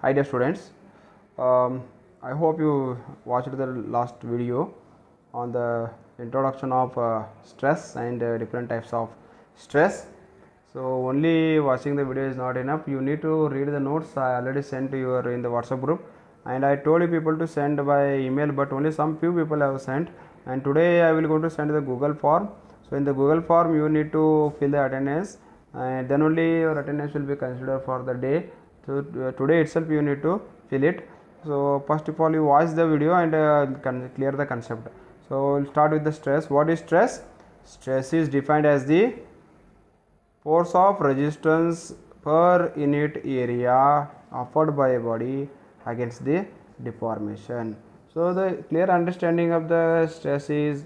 Hi dear students, I hope you watched the last video on the introduction of stress and different types of stress. So only watching the video is not enough, you need to read the notes I already sent to you in the WhatsApp group, and I told you people to send by email, but only some few people have sent, and today I will go to send the Google form. So in the Google form you need to fill the attendance, and then only your attendance will be considered for the day. So today itself you need to fill it. So first of all you watch the video and clear the concept. So we'll start with the stress. What is stress? Stress is defined as the force of resistance per unit area offered by a body against the deformation. So the clear understanding of the stress is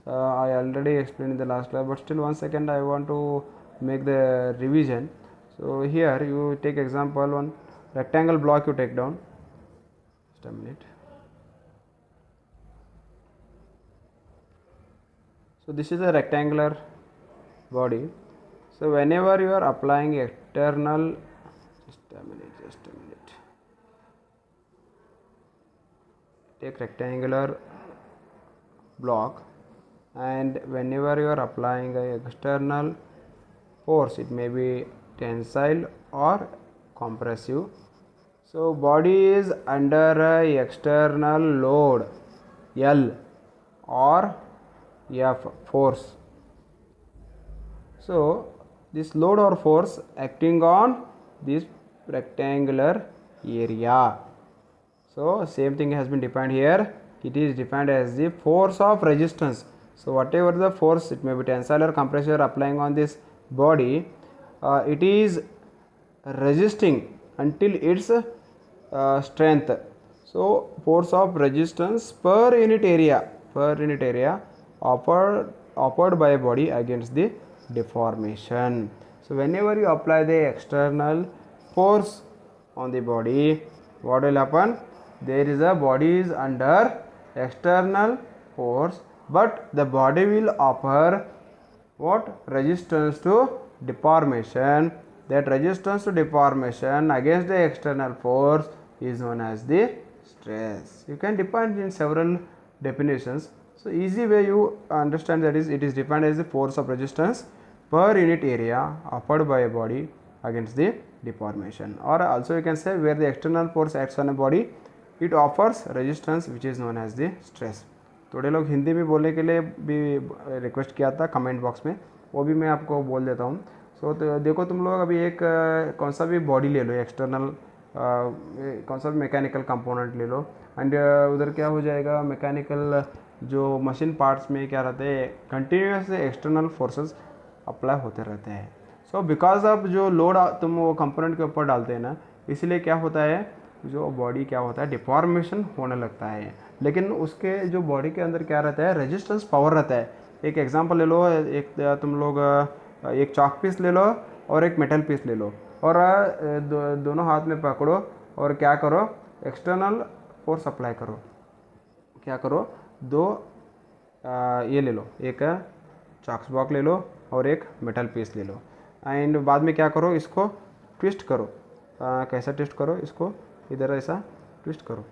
I already explained in the last class, but still one second I want to make the revision. So here you take example, one rectangle block you take down. Just a minute. So this is a rectangular body. So whenever you are applying external, just a minute, take rectangular block, and whenever you are applying a external force, it may be tensile or compressive. So body is under a external load L or F force. So this load or force acting on this rectangular area. So same thing has been defined here. It is defined as the force of resistance. So whatever the force, it may be tensile or compressive, applying on this body, it is resisting until its strength. So force of resistance per unit area offered by a body against the deformation. So whenever you apply the external force on the body, what will happen? There is a body is under external force, but the body will offer what? Resistance to deformation. That resistance to deformation against the external force is known as the stress. You can define in several definitions. So easy way you understand that is, it is defined as the force of resistance per unit area offered by a body against the deformation, or also you can say where the external force acts on a body, it offers resistance which is known as the stress. थोड़े लोग हिंदी में बोलने के लिए भी request किया था comment box में, वो भी मैं आपको बोल देता हूँ. सो तो देखो तुम लोग अभी एक कौन सा भी बॉडी ले लो, एक्सटर्नल कौन सा भी मैकेनिकल कंपोनेंट ले लो, एंड उधर क्या हो जाएगा, मैकेनिकल जो मशीन पार्ट्स में क्या रहते हैं, कंटिन्यूस एक्सटर्नल फोर्सेस अप्लाई होते रहते हैं. सो बिकॉज ऑफ जो लोड तुम वो कंपोनेंट के ऊपर डालते हैं ना, इसलिए क्या होता है, जो बॉडी क्या होता है, डिफॉर्मेशन होने लगता है. लेकिन उसके जो बॉडी के अंदर क्या रहता है, रेजिस्टेंस पावर रहता है. एक एग्जांपल ले लो, एक तुम लोग एक चॉक पीस ले लो और एक मेटल पीस ले लो, और दोनों हाथ में पकड़ो और क्या करो, एक्सटर्नल फोर्स अप्लाई करो. क्या करो, दो ये ले लो, एक चॉक्स बॉक्स ले लो और एक मेटल पीस ले लो, एंड बाद में क्या करो, इसको ट्विस्ट करो. कैसा ट्विस्ट करो, इसको इधर ऐसा ट्विस्ट करो,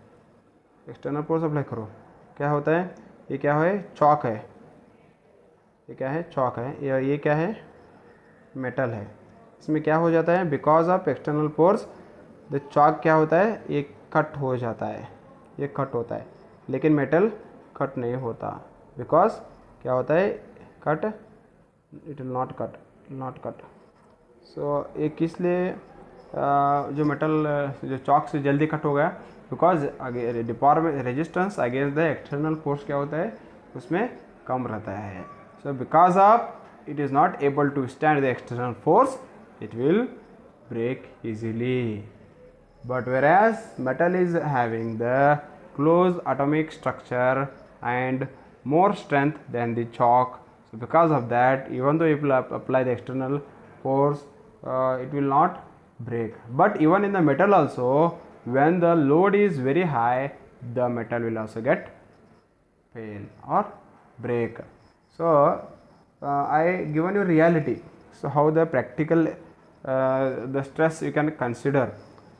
एक्सटर्नल फोर्स अप्लाई करो. क्या होता है, ये क्या है, चॉक है, ये क्या है, चॉक है, ये क्या है, मेटल है. इसमें क्या हो जाता है, because of external force the chalk क्या होता है, ये कट हो जाता है, ये कट होता है. लेकिन मेटल कट नहीं होता, बिकॉज क्या होता है, cut, it will not cut. So ये किस लिए जो मेटल जो चॉक से जल्दी कट हो गया, because deformation resistance against the external force क्या होता है, उसमें कम रहता है. So because of it is not able to withstand the external force, it will break easily. But whereas metal is having the close atomic structure and more strength than the chalk, so because of that, even though if you apply the external force, it will not break. But even in the metal also, when the load is very high, the metal will also get fail or break. So I given you reality, so how the practical the stress you can consider.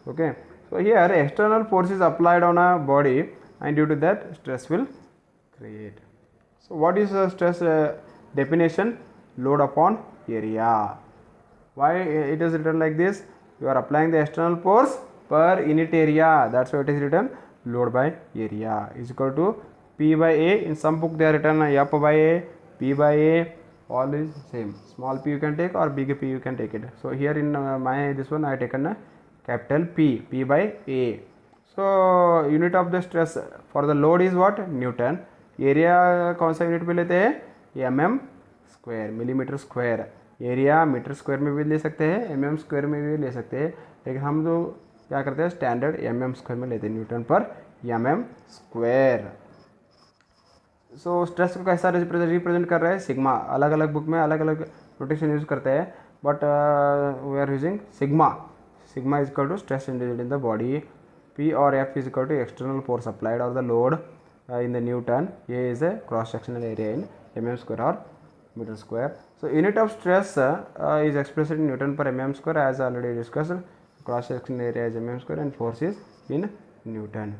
Okay, So here external force is applied on a body, and due to that stress will create. So what is the stress definition? Load upon area. Why it is written like this? You are applying the external force per unit area. That's why it is written load by area is equal to P by A. In some book they are written F by A, P by A. All is same. Small p you can take or big P you can take it. So here in my this one I have taken a capital P, P by A. So unit of the stress for the load is what? Newton. Area कौन सा unit में लेते हैं? mm square, millimetre square. Area metre square में भी ले सकते हैं, mm स्क्वायर में भी ले सकते हैं, लेकिन हम तो क्या करते हैं स्टैंडर्ड mm स्क्वायर में लेते हैं, न्यूटन पर mm स्क्वायर. सो स्ट्रेस को कैसा रिप्रेजेंट कर रहे हैं? सिग्मा. अलग अलग बुक में अलग अलग नोटेशन यूज करते हैं, but we are using sigma. Sigma is equal to stress induced in the body. P or F is equal to external force applied or the load in the Newton. A is a cross sectional area in mm square or meter square. So unit of stress is expressed in Newton per mm square, as already discussed. Cross sectional area is mm square and force is in Newton.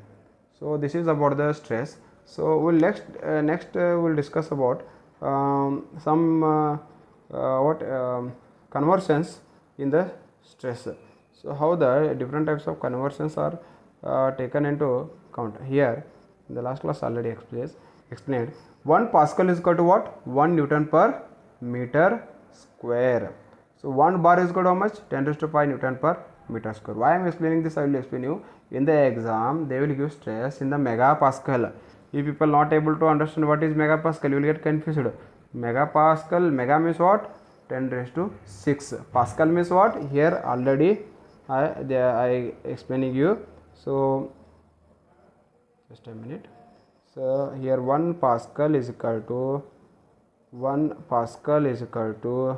So this is about the stress. So we'll next we'll discuss about some conversions in the stress. So how the different types of conversions are taken into account. Here in the last class already explained 1 Pascal is equal to what? 1 Newton per meter square. So 1 bar is equal to how much? 10 raised to 5 Newton per meter square. Why I am explaining this? I will explain you. In the exam they will give stress in the megapascal. If people not able to understand what is megapascal, you will get confused. Megapascal, mega means what? 10 raised to 6. Pascal means what? Here already I explaining you. So just a minute. So here 1 Pascal is equal to 1 Pascal is equal to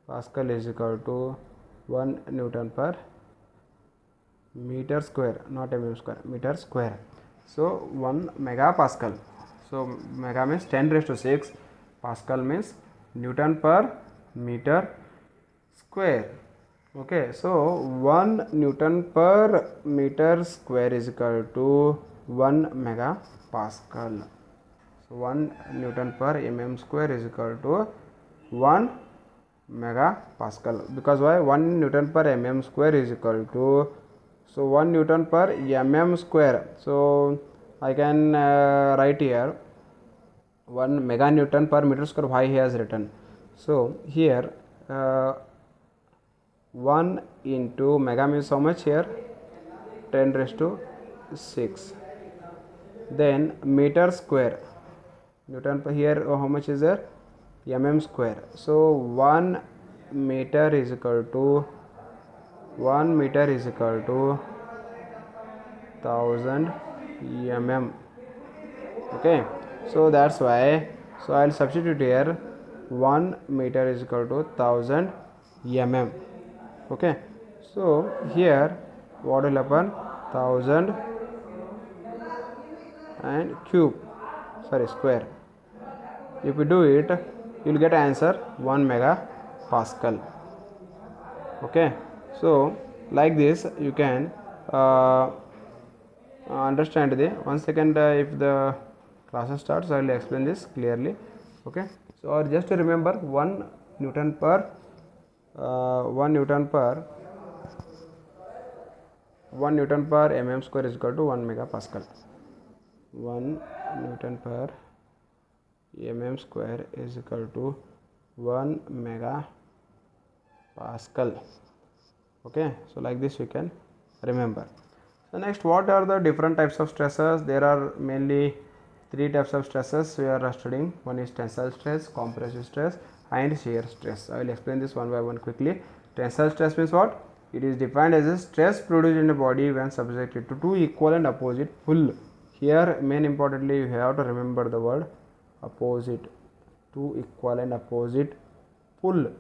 Pascal is equal to 1 Newton per meter square, not mm square, meter square. So 1 megapascal. So mega means 10 raised to 6. Pascal means Newton per meter square. Okay, so 1 Newton per meter square is equal to 1 megapascal. So 1 Newton per mm square is equal to 1 megapascal. Because why? 1 Newton per mm square is equal to, so 1 Newton per mm square. So I can write here 1 mega Newton per meter square. Why he has written? So here 1 into mega means how much here? 10 raised to 6. Then meter square, Newton per, here how much is there? Mm square. So 1 meter is equal to 1000 mm. Okay, so that's why, so I'll substitute here 1 meter is equal to 1000 mm. Okay, so here what will happen? 1000 and cube, sorry, square. If you do it, you will get answer 1 megapascal. Okay, so like this you can understand the, one second, if the classes starts I will explain this clearly. Okay, so just to remember 1 Newton per 1 Newton per mm square is equal to 1 megapascal. 1 Newton per mm square is equal to 1 megapascal. Okay, so like this you can remember. So next, what are the different types of stresses? There are mainly 3 types of stresses we are studying. One is tensile stress, compressive stress and shear stress. I will explain this one by one quickly. Tensile stress means what? It is defined as a stress produced in a body when subjected to 2 equal and opposite pull. Here main importantly you have to remember the word opposite. 2 equal and opposite pull.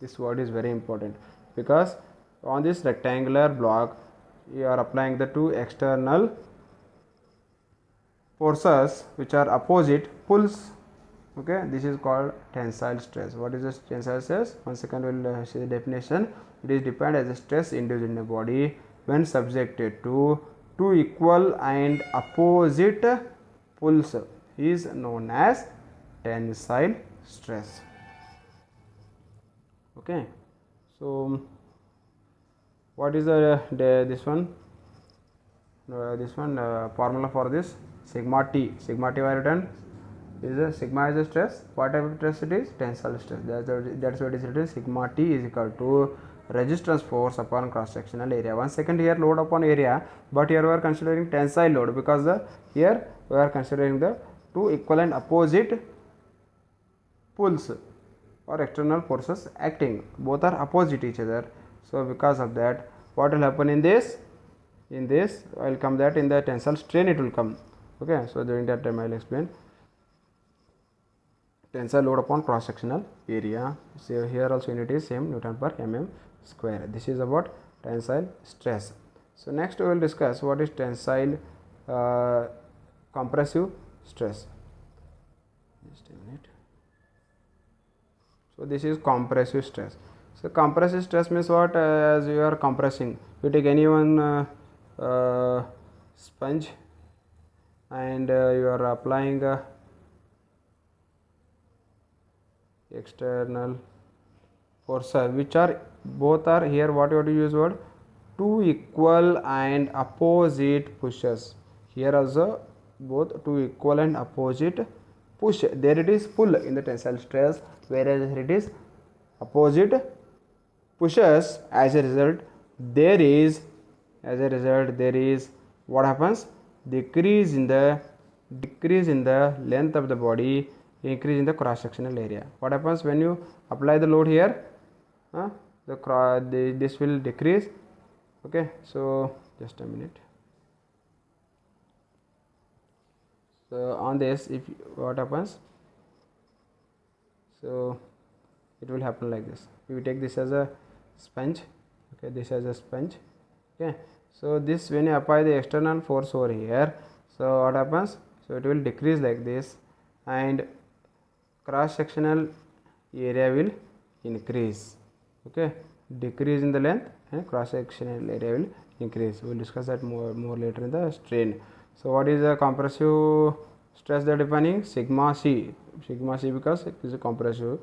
This word is very important because on this rectangular block you are applying the 2 external forces which are opposite pulls. Okay, this is called tensile stress. What is the tensile stress? Once again we will see the definition. It is defined as a stress induced in a body when subjected to two equal and opposite pulls is known as tensile stress. Okay, so what is this one formula for this? Sigma t I written is a sigma is a stress. What type of stress it is? Tensile stress. That's what it is written. Sigma t is equal to resistance force upon cross sectional area. 1 second here load upon area, but here we are considering tensile load because here we are considering the two equal and opposite pulls or external forces acting. Both are opposite each other. So because of that, what will happen in this? In this, I will come that in the tensile strain it will come. Okay, so during that time I will explain tensile load upon cross sectional area. So here also unit is same, Newton per mm square. This is about tensile stress. So next we will discuss what is tensile compressive stress. Just a minute. So this is compressive stress. So compressive stress means what? As you are compressing, you take any one sponge and you are applying external forces which are both are here. What you have to use word? Two equal and opposite pushes. Here also both two equal and opposite push. There it is pull in the tensile stress, whereas here it is opposite pushes. As a result there is what happens? Decrease in the length of the body, increase in the cross sectional area. What happens when you apply the load here? This will decrease. Okay, so just a minute. So on this, if what happens? So it will happen like this. We take this as a sponge. Okay, this as a sponge. Okay, so this when you apply the external force over here, so what happens? So it will decrease like this and cross sectional area will increase. Okay, decrease in the length and cross sectional area will increase. We will discuss that more later in the strain. So what is the compressive stress that defining? Sigma c because it is a compressive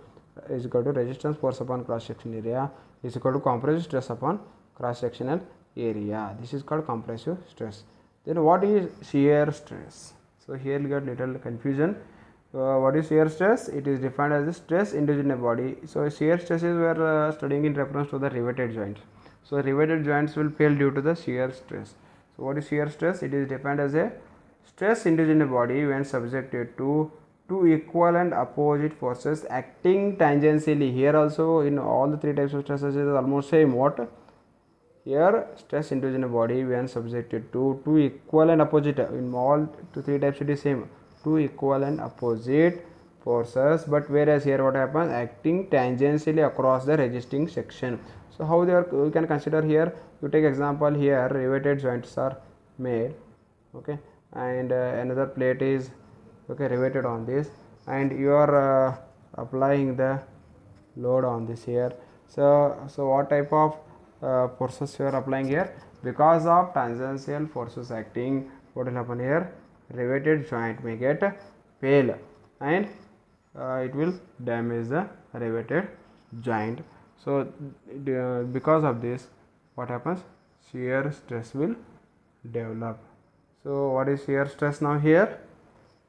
is equal to resistance force upon cross sectional area is equal to compressive stress upon cross sectional area. This is called compressive stress. Then what is shear stress? So here you got little confusion. What is shear stress? It is defined as the stress induced in a body. So shear stresses we are studying in reference to the riveted joints. So riveted joints will fail due to the shear stress. So what is shear stress? It is defined as a stress induced in a body when subjected to two equal and opposite forces acting tangentially. Here also in all the three types of stresses is almost same. What? Here stress induced in a body when subjected to two equal and opposite, in all three types it is same, two equal and opposite forces, but whereas here what happens? Acting tangentially across the resisting section. So how they are, we can consider here, you take example here, riveted joints are made, okay, and another plate is okay riveted on this, and you are applying the load on this here. So what type of forces you are applying here? Because of tangential forces acting, what will happen here? Riveted joint may get fail and it will damage the riveted joint. So because of this, what happens? Shear stress will develop. So what is shear stress now here?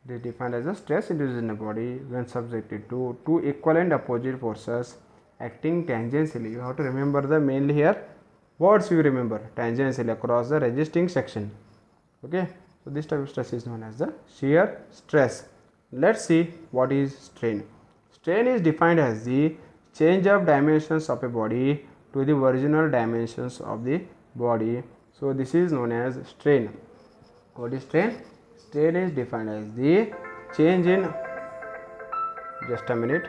It is defined as a stress induced in a body when subjected to two equal and opposite forces acting tangentially. You have to remember the mainly here words you remember, tangentially across the resisting section. Okay, so this type of stress is known as the shear stress. Let's see what is strain. Strain is defined as the change of dimensions of a body to the original dimensions of the body. So this is known as strain. What is strain? Strain is defined as the change in, just a minute.